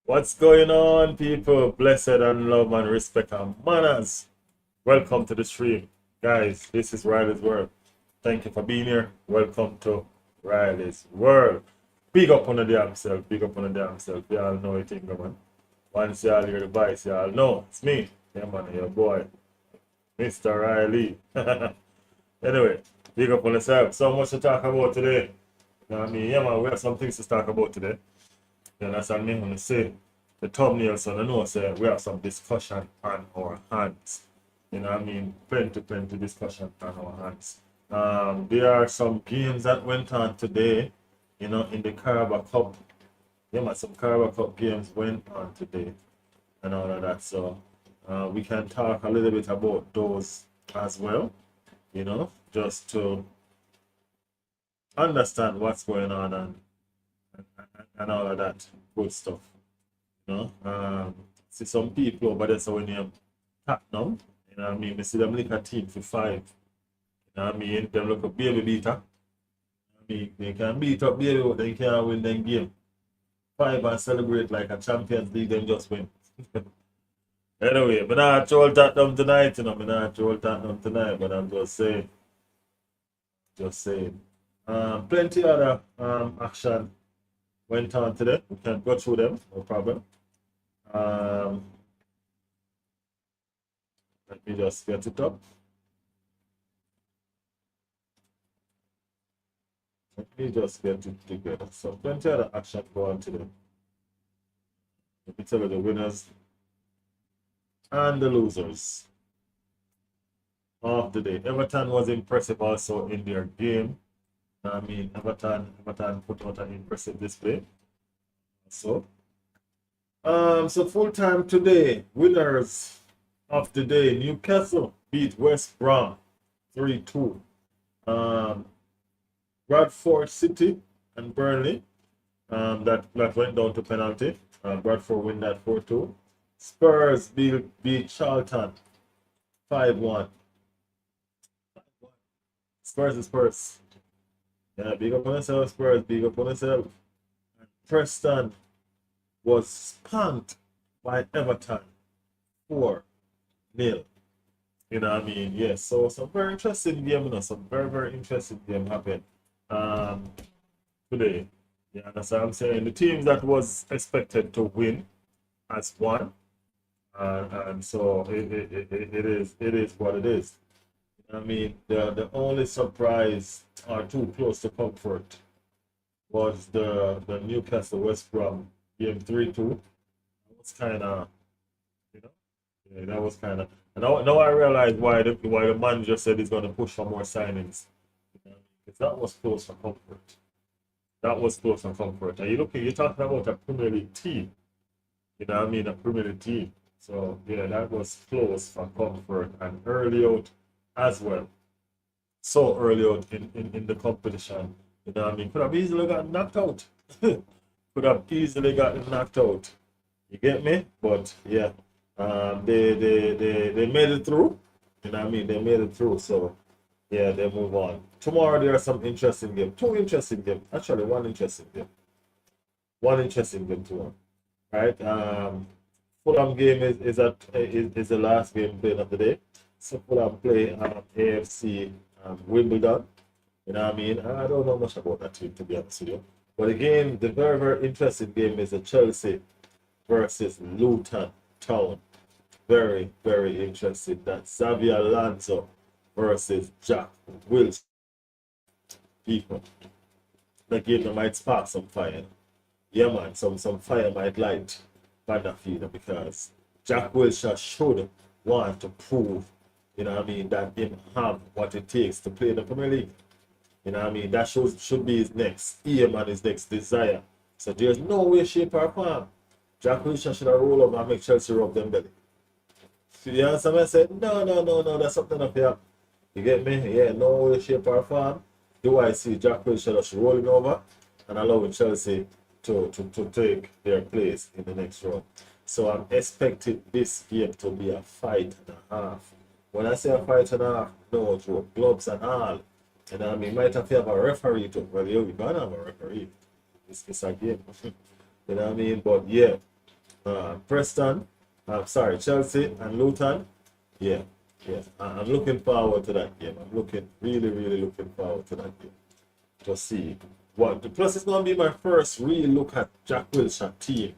What's going on, people? Blessed and love and respect and manners. Welcome to the stream. Guys, this is Riley's World. Thank you for being here. Welcome to Riley's World. Big up on the damn self. Big up on the damn self. Y'all know it, man. Once y'all hear the voice, y'all know it's me. Yeah, man, your boy, Mr. Riley. Anyway, big up on yourself. So much to talk about today. You know what I mean? Yeah, man, we have some things to talk about today. You understand me when I say the thumbnail, so I know say we have some discussion on our hands. You know what I mean? Plenty discussion on our hands. There are some games that went on today, you know, in the Carabao Cup. Yeah, man, some Carabao Cup games went on today and all of that. So we can talk a little bit about those as well, you know, just to understand what's going on and all of that good stuff. You know, see some people over there, so when you Tottenham, you know what I mean? They see them like a team for five. You know what I mean? Them look a baby beater. I mean, they can beat up baby, but they can't win them game. Five and celebrate like a Champions League, them just win. Anyway, but not troll Tottenham tonight, you know. I'm not troll Tottenham tonight, but I'm just saying. Just saying. Plenty other action went on today. We can go through them, no problem. Let me just get it up. Let me just get it together. So plenty other action go on today. Let me tell you the winners and the losers of the day. Everton was impressive also in their game. I mean, Everton put out an impressive display. So full time today, winners of the day. Newcastle beat West Brom 3-2. Bradford City and Burnley, that went down to penalty. Bradford win that 4-2. Spurs beat Charlton 5-1. Spurs is Spurs. Yeah, big up on yourself, Spurs. Big up on yourself. Preston was spanked by Everton 4-0. You know what I mean? Yes, so some very interesting game, you know, some very interesting game happened today. Yeah, that's what I'm saying. The teams that was expected to win has won. And so it is what it is. I mean, the only surprise or too close to comfort was the Newcastle West Brom game 3-2. That was kind of, you know, yeah, that was kind of. And now I realize why the manager said he's going to push for more signings. You know, because that was close for comfort. That was close for comfort. And you're talking about a Premier League team. You know what I mean? A Premier League team. So yeah, that was close for comfort and early out as well. So early out in the competition. You know what I mean? Could have easily gotten knocked out. Could have easily gotten knocked out. You get me? But yeah, they made it through. You know what I mean? They made it through. So yeah, they move on. Tomorrow there are some interesting games. Two interesting games. Actually, one interesting game. One interesting game tomorrow. Right? Fulham game is the last game played of the day. So Fulham play AFC Wimbledon. You know what I mean? I don't know much about that team, to be honest with you. But again, the very interesting game is the Chelsea versus Luton Town. Very interesting. That's Xavier Alonso versus Jack Wilson. People. The game that might spark some fire. Yeah, man, some fire might light by the field because Jack Wilshere should want to prove, you know what I mean, that him have what it takes to play in the Premier League. You know what I mean? That should be his next aim and his next desire. So there's no way, shape, or form Jack Wilshere should have rolled over and make Chelsea rub them belly. So you understand what I said? No, that's something up here. You get me? Yeah, no way, shape, or form do I see Jack Wilshere just rolling over and allowing Chelsea to take their place in the next round. So I'm expecting this game to be a fight and a half. When I say a fight and a half, no joke, gloves and all. And I mean, might have to have a referee too. Well, you're gonna have a referee. It's a game. You know what I mean? But yeah, Preston, sorry, Chelsea and Luton. Yeah, yeah. I'm looking forward to that game. I'm really looking forward to that game to see what. Plus, it's gonna be my first real look at Jack Wilshere team.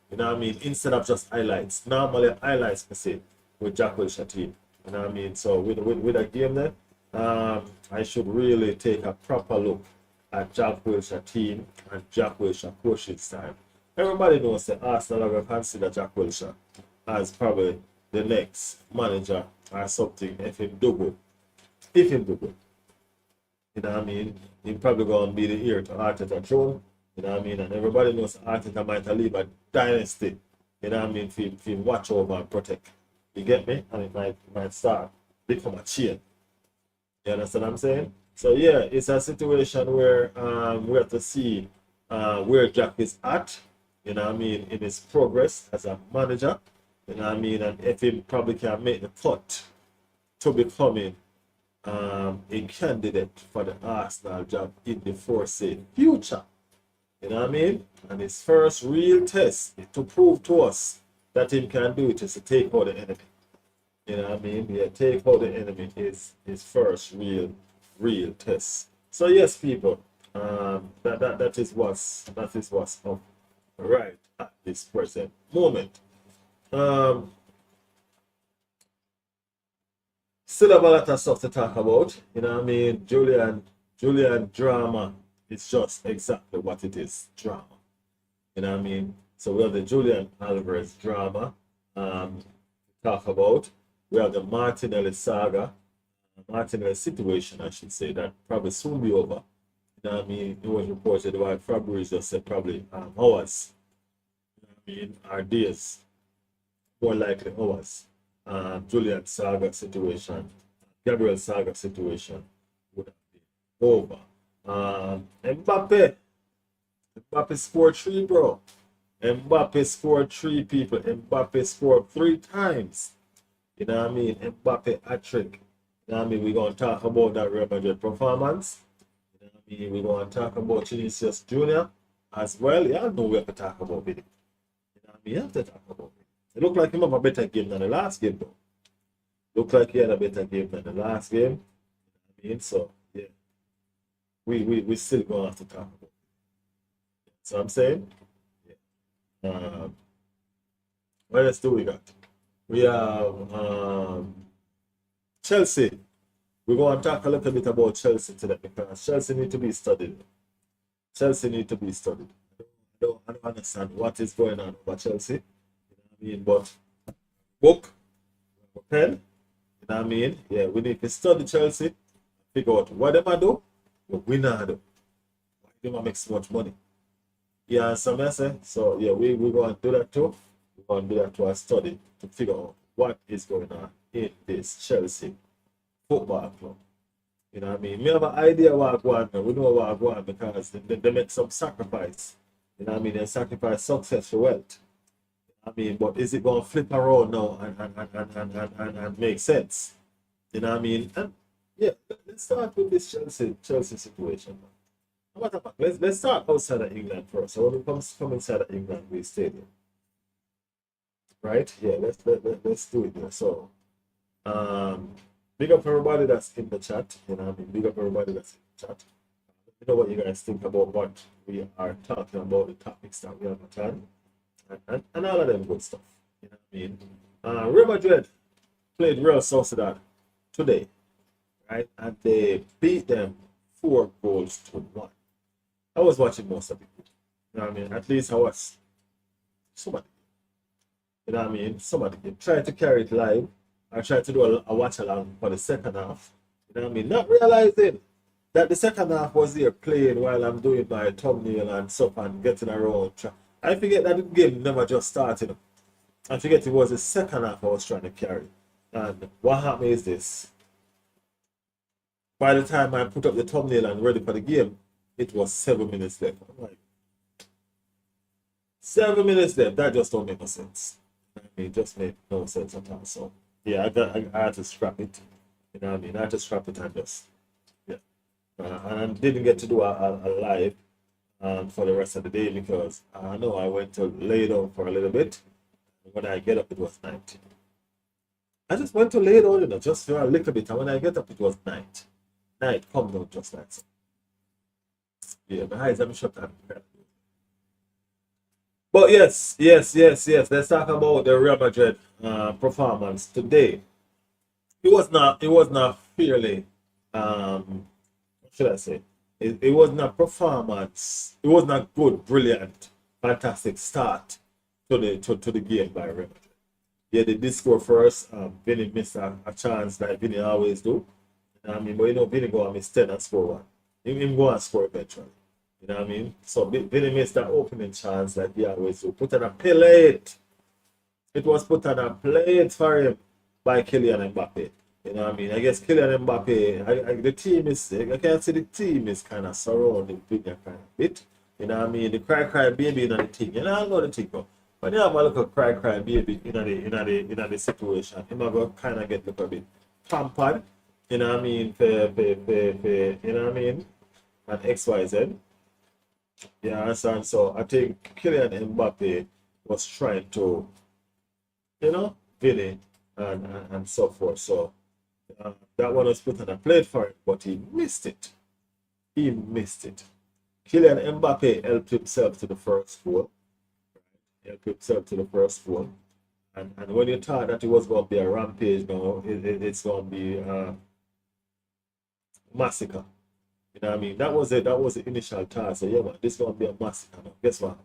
You know what I mean? Instead of just highlights. Normally, highlights per se with Jack Wilshere team. You know what I mean? So with a game there, I should really take a proper look at Jack Wilshere team and Jack Wilshere coaching style. Everybody knows that Arsenal are going to consider Jack Wilshere as probably the next manager or something if him do good. If him do good. You know what I mean? He's probably going to be the heir to Arteta throne. You know what I mean? And everybody knows Arteta might leave a dynasty. You know what I mean? If he watch over and protect. You get me? And it might start become a chain. You understand what I'm saying? So yeah, it's a situation where we have to see where Jack is at. You know what I mean? In his progress as a manager. You know what I mean? And if he probably can make the cut to becoming a candidate for the Arsenal job in the foreseen future. You know what I mean? And his first real test to prove to us that he can do it is to take out the enemy. You know what I mean? Yeah, take out the enemy is his first real test. So yes, people, that is what's up right at this present moment. Still have a lot of stuff to talk about. You know what I mean? Julian drama is just exactly what it is, drama. You know what I mean? So we have the Julian Alvarez drama to talk about. We have the Martinelli saga, Martinelli situation, I should say, that probably soon be over. You know what I mean? It was reported by Fabrizio said probably hours. You know what I mean? Or days. More likely hours. Julian saga situation, Gabriel saga situation would have been over. Mbappe scored 3, bro. Mbappe scored 3, people. Mbappe scored 3 times. You know what I mean? Mbappe hat-trick. You know what I mean? We're going to talk about that Real Madrid performance. You know what I mean? We're going to talk about Vinicius Jr. as well. Y'all know we have to talk about it. You know what I mean? You have to talk about it. It looked like he have a better game than the last game, though. Looked like he had a better game than the last game. You know what I mean? So, yeah. We still going to have to talk about it. So I'm saying? Yeah. What else do we got? We have Chelsea. We're going to talk a little bit about Chelsea today because Chelsea need to be studied. Chelsea need to be studied. I don't understand what is going on over Chelsea. You know what I mean? But book, pen, you know what I mean? Yeah, we need to study Chelsea, figure out what they do, what we not do. Why they make so much money? Yeah, so I say, so yeah, we're going to do that too. We're going to do that to our study to figure out what is going on in this Chelsea football club. You know what I mean? We have an idea what going on. We know what going on because they make some sacrifice. You know what I mean? They sacrifice success for wealth. I mean, but is it going to flip around now and make sense? You know what I mean? And yeah, let's start with this Chelsea situation. Let's start outside of England first. So when we come inside of England, we stadium. Right? Yeah, let's do it there. So big up everybody that's in the chat. You know what I mean? Big up everybody that's in the chat. You know what you guys think about what we are talking about, the topics that we have at hand. And all of them good stuff. You know what I mean? Real Madrid played Real Sociedad today, right? And they beat them 4-1. I was watching most of it. You know what I mean? At least I was somebody. You know what I mean? Somebody tried to carry it live. I tried to do a watch along for the second half. You know what I mean? Not realizing that the second half was there playing while I'm doing my thumbnail and stuff and getting around. I forget that the game never just started. I forget it was the second half I was trying to carry. And what happened is this. By the time I put up the thumbnail and ready for the game, it was 7 minutes left. I'm like, 7 minutes left? That just don't make no sense. It just made no sense at all. So, yeah, I had to scrap it. You know what I mean? I had to scrap it and just, yeah. And I didn't get to do a live for the rest of the day because I know I went to lay down for a little bit When I get up, it was night. I just went to lay down, just for a little bit. And when I get up, it was night. Night come down just like so. Yeah, my eyes are shut. But yes. Let's talk about the Real Madrid performance today. It was not fairly what should I say? It was not performance. It was not good, brilliant, fantastic start to the game by Real Madrid. Yeah, they did score first. Vinny missed a chance like Vinny always do. You know what I mean? But Vinny go and miss 10 and score one. Him go and score eventually. You know what I mean? So Vinny missed that opening chance like he always do. Put on a plate. It was put on a plate for him by Kylian Mbappe. You know what I mean? I guess Kylian Mbappe, the team is, I can see the team is kind of surrounding Vinny kind of bit. You know what I mean? The cry baby in the thing. You know, I know the thing, bro. When you have a little cry baby in the situation, you might go kind of get a little bit pampered. You know what I mean? You know what I mean? And XYZ. You understand? So I think Kylian Mbappe was trying to, Vinny and so forth. So that one was put on a plate for him, but he missed it. He missed it. Kylian Mbappe helped himself to the first goal. Helped himself to the first goal. And when you thought that it was going to be a rampage now, it's going to be a massacre. You know what I mean? That was it. That was the initial task. So yeah, man, this is going to be a massacre now. Guess what?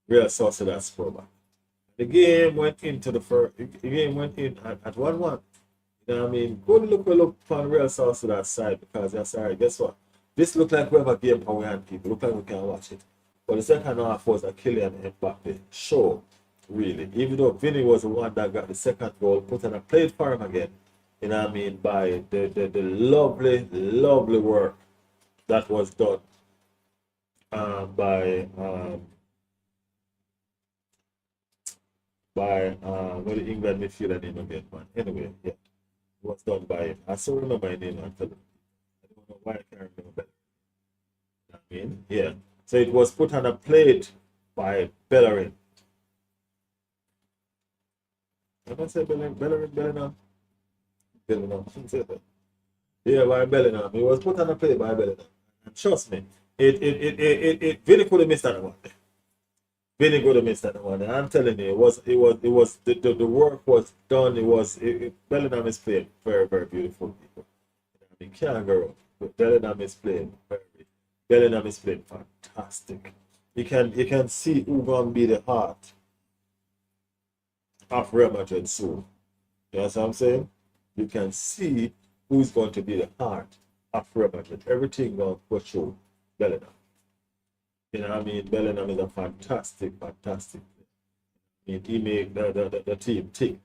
Real Sociedad score back. The game went into the first. The game went in at 1-1. You know what I mean? Good look on Real Sociedad side because they're sorry. Guess what? This looked like we have a game for we hand people. Look like we can watch it. But the second half was a Kylian Mbappe show, really. Even though Vinny was the one that got the second goal, put on a plate for him again. You know what I mean? By the lovely work that was done by what the England midfielder name again, man. Anyway, yeah, it was done by him. I still remember my name until I don't know why I can't remember. You know what I mean, yeah. So it was put on a plate by Bellerin. Am I say Bellerin? Yeah, by Bellingham. It was put on a plate by Bellingham. And trust me, Vinny could have missed that one. Vinny could have missed that one. And I'm telling you, the work was done. Bellingham is playing very, very beautiful people. I mean, can't go wrong. But Bellingham is playing fantastic. You can see who gonna be the heart of Real Madrid soon. You know what I'm saying? You can see who's going to be the heart of Real Madrid. Everything going to go through Bellingham. You know what I mean? Bellingham is a fantastic player. He made the team tick.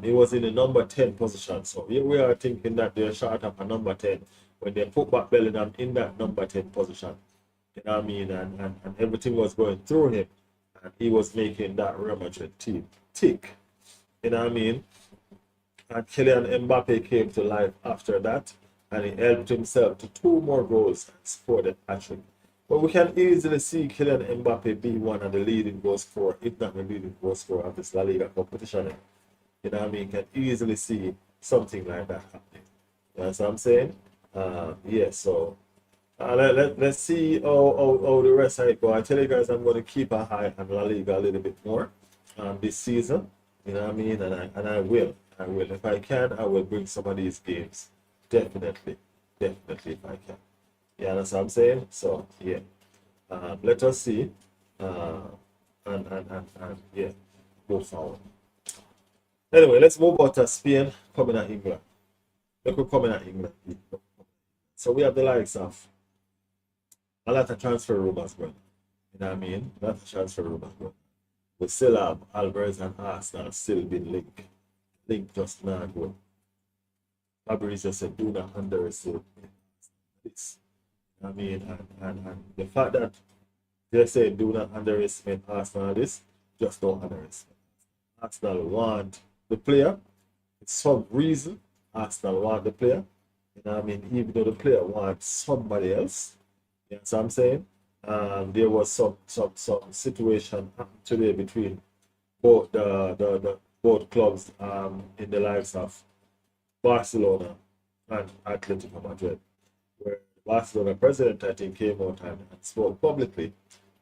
He was in the number 10 position. So here we are thinking that they're short of a number 10 when they put back Bellingham in that number 10 position. You know what I mean? And everything was going through him. And he was making that Real Madrid team tick. You know what I mean? And Kylian Mbappe came to life after that, and he helped himself to 2 more goals and scored a hat-trick. But we can easily see Kylian Mbappe be one of the leading goal scorer, if not the leading goal scorer of this La Liga competition. You know what I mean? You can easily see something like that happening. You know what I'm saying? Yeah, so let's see how the rest of it go. I tell you guys, I'm going to keep an eye on La Liga a little bit more this season. You know what I mean? And I will. If I can, I will bring some of these games. Definitely if I can. Yeah, that's what I'm saying. So yeah, let us see, and yeah, go forward. Anyway, let's move on to Spain coming at England. Look, we're coming at England. So we have the likes of a lot of transfer rumors, bro. You know what I mean? A lot of transfer rumors, bro. We still have Alvarez and Arsenal still been linked. Link just not good. Fabrizio just said, do not underestimate this. I mean, and the fact that they say do not underestimate Arsenal, this just don't underestimate. Arsenal want the player. It's some reason Arsenal want the player. You know what I mean? Even though the player wants somebody else. You know what I'm saying? There was some situation today between both clubs in the likes of Barcelona and Atletico Madrid, where Barcelona president I think came out and spoke publicly,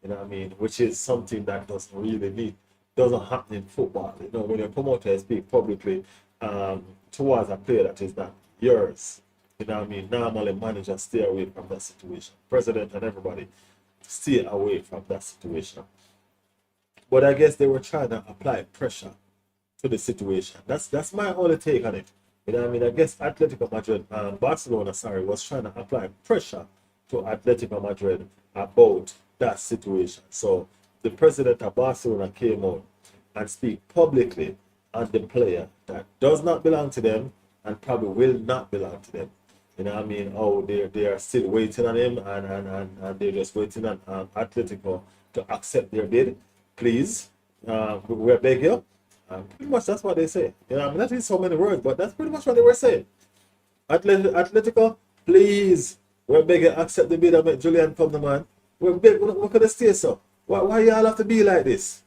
you know what I mean, which is something that doesn't happen in football. You know, when you come out and speak publicly towards a player that is not yours, you know what I mean, normally managers stay away from that situation. President and everybody stay away from that situation. But I guess they were trying to apply pressure to the situation. That's my only take on it. You know what I mean? I guess Atletico Madrid, Barcelona, sorry, was trying to apply pressure to Atletico Madrid about that situation. So the president of Barcelona came out and speak publicly on the player that does not belong to them and probably will not belong to them. You know what I mean? Oh, they are still waiting on him and they're just waiting on Atletico to accept their bid. Please, we beg you. Pretty much that's what they say. You know, I mean, that is so many words, but that's pretty much what they were saying. Atletico, please, we beg you accept the bid and make Julian come the man. We could stay so. Why y'all have to be like this?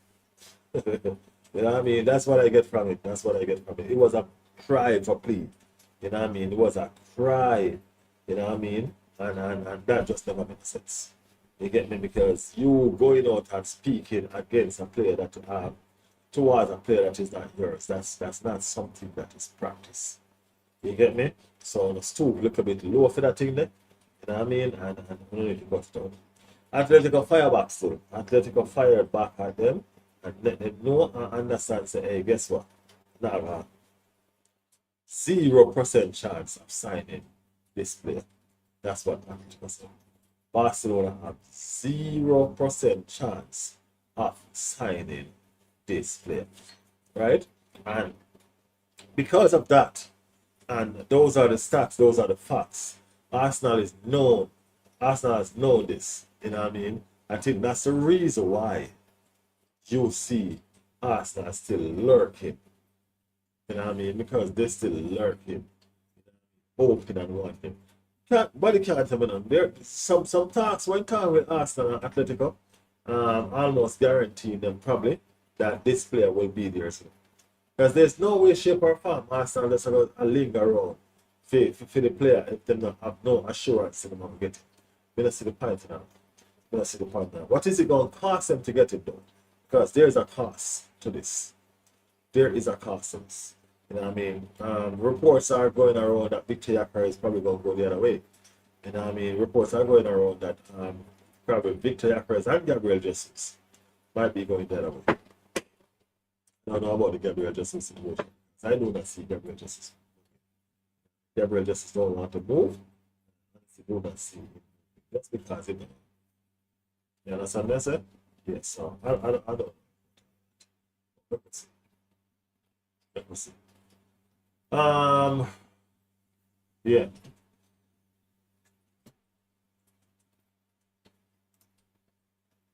You know what I mean? That's what I get from it. That's what I get from it. It was a cry for plea. You know what I mean? It was a cry. You know what I mean? And that just never makes sense. You get me? Because you going out and speaking against a player that towards a player that is not yours. That's not something that is practice. You get me? So on the stoop, look a bit low for that thing there. You know what I mean? And you need to got it out. Atletico fire back still. Atletico fired back at them and let them know and understand say, hey, guess what? Now 0% chance of signing this player. That's what Atletico said. Barcelona have 0% chance of signing this player. Right? And because of that, and those are the stats, those are the facts. Arsenal is known. Arsenal has known this. You know what I mean? I think that's the reason why you see Arsenal still lurking. You know what I mean? Because they're still lurking, hoping and wanting. Body can't tell me none. There some talks went on with Arsenal and Atletico, almost guaranteeing them probably that this player will be there soon. Because there's no way, shape, or form Arsenal just going to linger around for the player if they not have no assurance in them of getting. We don't see the point now. We don't see the point now. What is it going to cost them to get it done? Because there's a cost to this. There is a cost to this. You know what I mean? Reports are going around that Victor Yaka is probably going to go the other way. You know what I mean? Reports are going around that probably Victor Yaka and Gabriel Jesus might be going the other way. I don't know about the Gabriel Jesus situation. I do not see Gabriel Jesus. Gabriel Jesus don't want to move. I do not see him. That's because he don't. You understand what I said? Yes, so I don't. Let me see. Let me see. Yeah.